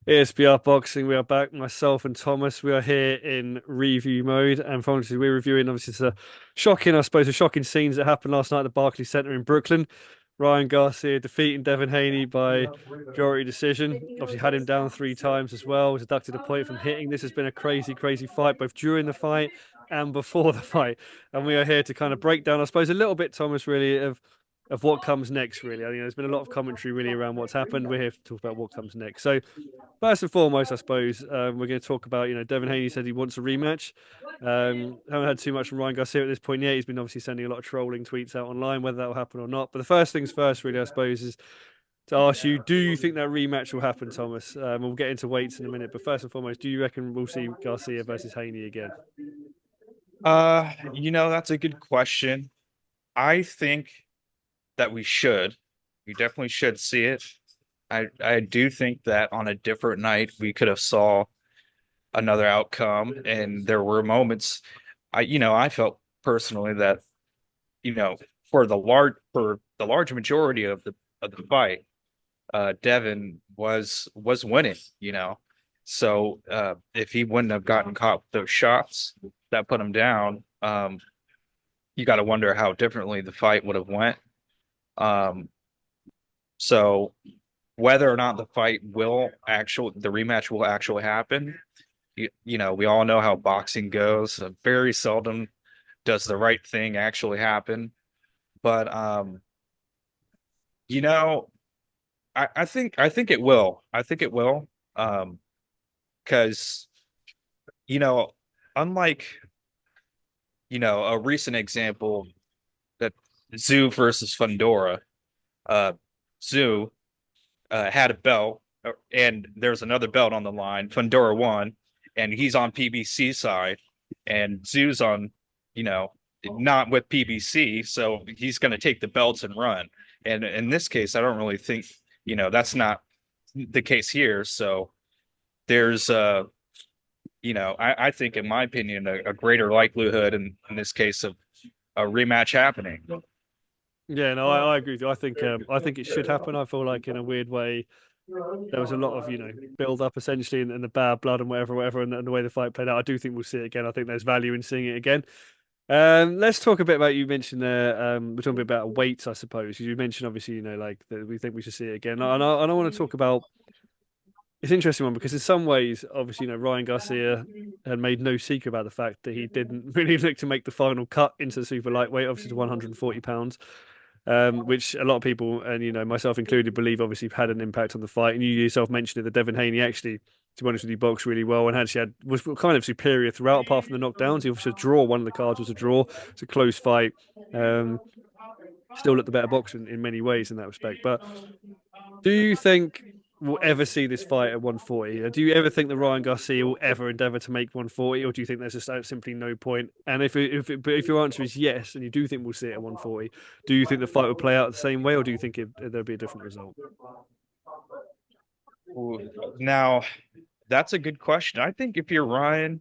ESBR Boxing, we are back. Myself and Thomas, we are here in review mode, and obviously we're reviewing obviously the shocking, I suppose, the shocking scenes that happened last night at the Barclays Centre in Brooklyn. Ryan Garcia defeating Devin Haney by majority decision. Obviously had him down 3 times as well. Was deducted a point from hitting. This has been a crazy, crazy fight, both during the fight and before the fight. And we are here to kind of break down, I suppose, a little bit, Thomas, really, of what comes next. Really, I mean, there's been a lot of commentary really around what's happened. We're here to talk about what comes next. So first and foremost, I suppose we're going to talk about, Devin Haney said he wants a rematch. Haven't had too much from Ryan Garcia at this point yet. He's been obviously sending a lot of trolling tweets out online, whether that will happen or not. But the first things first, really, I suppose, is to ask you, do you think that rematch will happen, Thomas? We'll get into weights in a minute, but first and foremost, do you reckon we'll see Garcia versus Haney again? That's a good question. I think that we should. We definitely should see it. I do think that on a different night we could have saw another outcome, and there were moments I felt personally that, you know, for the large majority of the fight, Devin was winning, you know. So if he wouldn't have gotten caught with those shots that put him down, you got to wonder how differently the fight would have went. Um, so whether or not the rematch will actually happen, we all know how boxing goes. Very seldom does the right thing actually happen. But you know, I think it will. I think it will. Because you know, unlike a recent example that Zoo versus Fundora, uh, Zoo had a belt, and there's another belt on the line. Fundora won, and he's on PBC side, and Zoo's on, you know, not with PBC, so he's going to take the belts and run. And in this case, I don't really think, that's not the case here. So there's, I think, in my opinion, a greater likelihood in this case of a rematch happening. Yeah, no, I agree with you. I think it should happen. I feel like in a weird way there was a lot of build up essentially and the bad blood and whatever, and the way the fight played out. I do think we'll see it again. I think there's value in seeing it again. Let's talk a bit about you mentioned there. We're talking about weights, I suppose. You mentioned obviously, like that we think we should see it again, and I want to talk about. It's an interesting one because in some ways, obviously, Ryan Garcia had made no secret about the fact that he didn't really look to make the final cut into the super lightweight, obviously to 140 pounds, which a lot of people, and myself included, believe obviously had an impact on the fight. And you yourself mentioned it that Devin Haney actually, to be honest with you, boxed really well and actually was kind of superior throughout, apart from the knockdowns. He obviously a draw. One of the cards was a draw. It's a close fight. Um, Still looked the better boxer in many ways in that respect. But do you think we'll ever see this fight at 140? Do you ever think that Ryan Garcia will ever endeavour to make 140, or do you think there's just simply no point? And if your answer is yes, and you do think we'll see it at 140, do you think the fight will play out the same way, or do you think there'll be a different result? Now, that's a good question. I think if you're Ryan,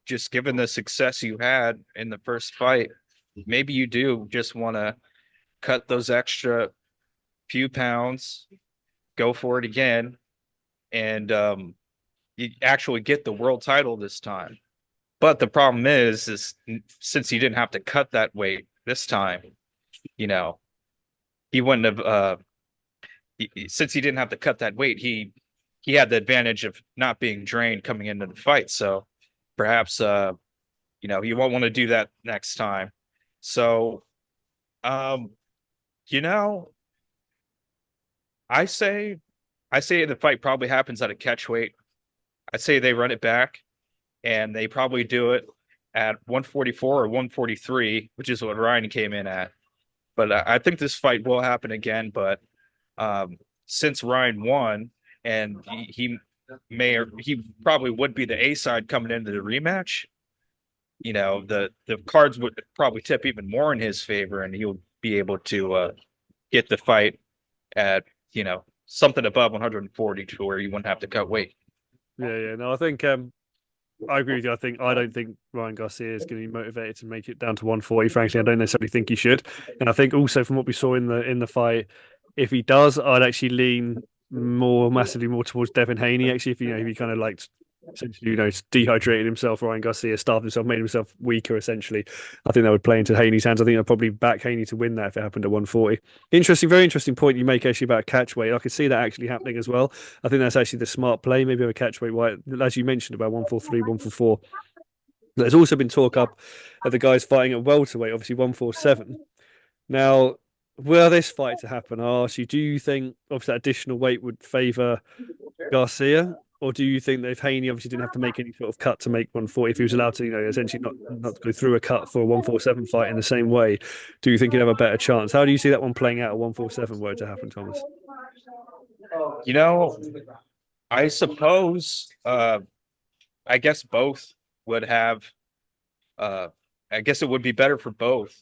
just given the success you had in the first fight, maybe you do just want to cut those extra few pounds, go for it again, and you actually get the world title this time. But the problem is since you didn't have to cut that weight this time, you know, he wouldn't have. Since he didn't have to cut that weight, he had the advantage of not being drained coming into the fight. So perhaps you won't want to do that next time. So um, you know, I say I say the fight probably happens at a catch weight. I say they run it back and they probably do it at 144 or 143, which is what Ryan came in at. But I think this fight will happen again. But since Ryan won and he probably would be the A side coming into the rematch, the cards would probably tip even more in his favor, and he'll be able to get the fight at something above 140 to where you wouldn't have to cut weight. Yeah, yeah. No, I think I agree with you. I don't think Ryan Garcia is going to be motivated to make it down to 140. Frankly, I don't necessarily think he should. And I think also from what we saw in the fight, if he does, I'd actually lean more massively more towards Devin Haney. Actually, if he kind of like essentially dehydrated himself, Ryan Garcia starved himself, made himself weaker. Essentially, I think that would play into Haney's hands. I think I'd probably back Haney to win that if it happened at 140. Interesting, very interesting point you make actually about catch weight. I could see that actually happening as well. I think that's actually the smart play. Maybe have a catch weight, as you mentioned about 143, 144. There's also been talk up of the guys fighting at welterweight, obviously 147. Now, were this fight to happen, I ask you, do you think obviously that additional weight would favour Garcia? Or do you think that if Haney obviously didn't have to make any sort of cut to make 140, if he was allowed to, essentially not go through a cut for a 147 fight in the same way, do you think he'd have a better chance? How do you see that one playing out at 147 were it to happen, Thomas? You know, I suppose I guess both would have uh I guess it would be better for both.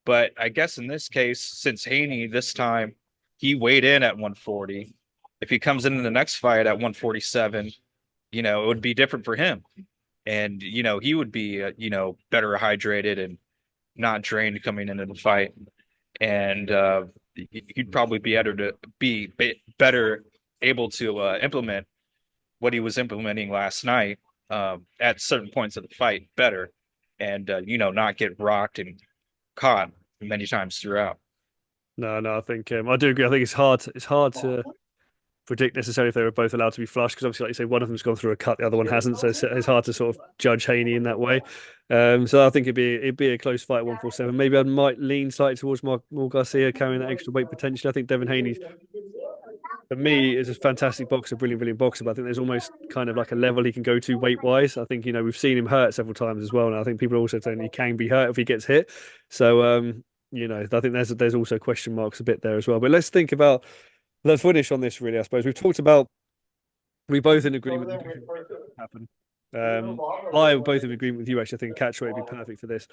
But I guess in this case, since Haney this time he weighed in at 140, if he comes in the next fight at 147, it would be different for him. And he would be better hydrated and not drained coming into the fight. And he'd probably be better able to implement what he was implementing last night at certain points of the fight better, and not get rocked and caught many times throughout. No, I think I do agree. I think it's hard to predict necessarily if they were both allowed to be flush because obviously, like you say, one of them's gone through a cut, the other one hasn't. So it's hard to sort of judge Haney in that way. So I think it'd be a close fight, 147. Maybe I might lean slightly towards more Garcia carrying that extra weight potentially. I think Devin Haney, for me, is a fantastic boxer, brilliant, brilliant boxer. But I think there's almost kind of like a level he can go to weight wise. I think we've seen him hurt several times as well, and I think people are also saying he can be hurt if he gets hit. So I think there's also question marks a bit there as well. But let's finish on this really. I suppose we've talked about we both in agreement that it happen. I both in agreement with you. Actually, I think catch weight would be perfect for this.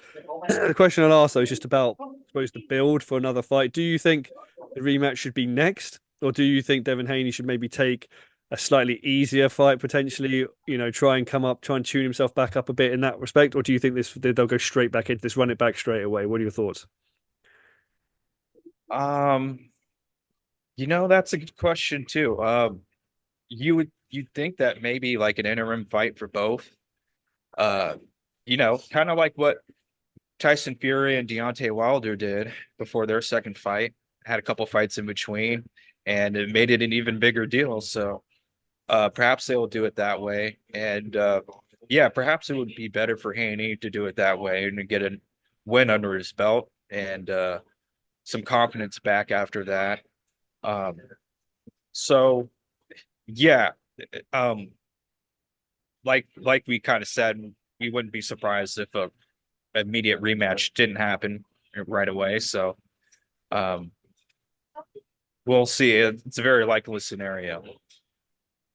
The question I'll ask though is just about, I suppose, the build for another fight. Do you think the rematch should be next, or do you think Devin Haney should maybe take a slightly easier fight potentially? Try and come up, try and tune himself back up a bit in that respect, or do you think they'll go straight back into this, run it back straight away? What are your thoughts? Um, that's a good question too. You'd think that maybe like an interim fight for both. Uh, kind of like what Tyson Fury and Deontay Wilder did before their second fight. Had a couple fights in between, and it made it an even bigger deal. So perhaps they'll do it that way. And yeah, perhaps it would be better for Haney to do it that way and to get a win under his belt and some confidence back after that. Um, so yeah, um, like we kind of said, we wouldn't be surprised if a immediate rematch didn't happen right away. So um, we'll see. It's a very likely scenario.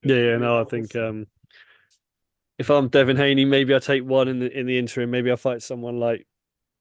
Yeah, no, I think if I'm Devin Haney, maybe I take one in the interim. Maybe I fight someone like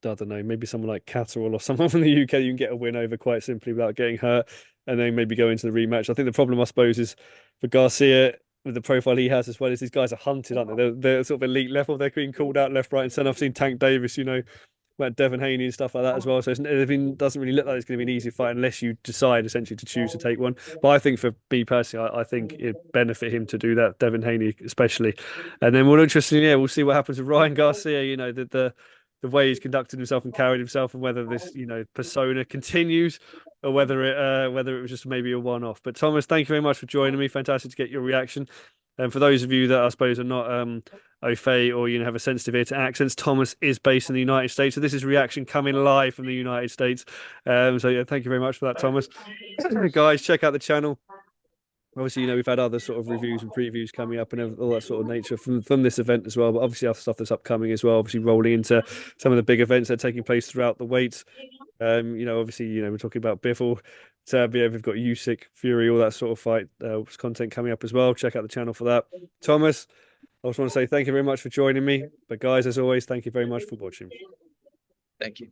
I don't know, maybe someone like Catterall or someone from the UK you can get a win over quite simply without getting hurt, and then maybe go into the rematch. I think the problem, I suppose, is for Garcia with the profile he has as well is these guys are hunted, aren't they? They're sort of elite level. They're being called out left, right, and centre. I've seen Tank Davis, about Devin Haney and stuff like that as well. So it doesn't really look like it's going to be an easy fight unless you decide essentially to choose to take one. But I think for me personally, I think it'd benefit him to do that, Devin Haney especially. And then we'll interesting, yeah, we'll see what happens with Ryan Garcia. The way he's conducted himself and carried himself, and whether this persona continues, or whether it was just maybe a one-off. But Thomas, thank you very much for joining me. Fantastic to get your reaction. And for those of you that I suppose are not au fait or have a sensitive ear to accents, Thomas is based in the United States, so this is reaction coming live from the United States. So yeah, thank you very much for that, Thomas. Guys, check out the channel. Obviously, we've had other sort of reviews and previews coming up and all that sort of nature from this event as well. But obviously, other stuff that's upcoming as well. Obviously, rolling into some of the big events that are taking place throughout the weights. Obviously, we're talking about Biffle, Serbia. We've got Usyk, Fury, all that sort of fight content coming up as well. Check out the channel for that. Thomas, I just want to say thank you very much for joining me. But guys, as always, thank you very much for watching. Thank you.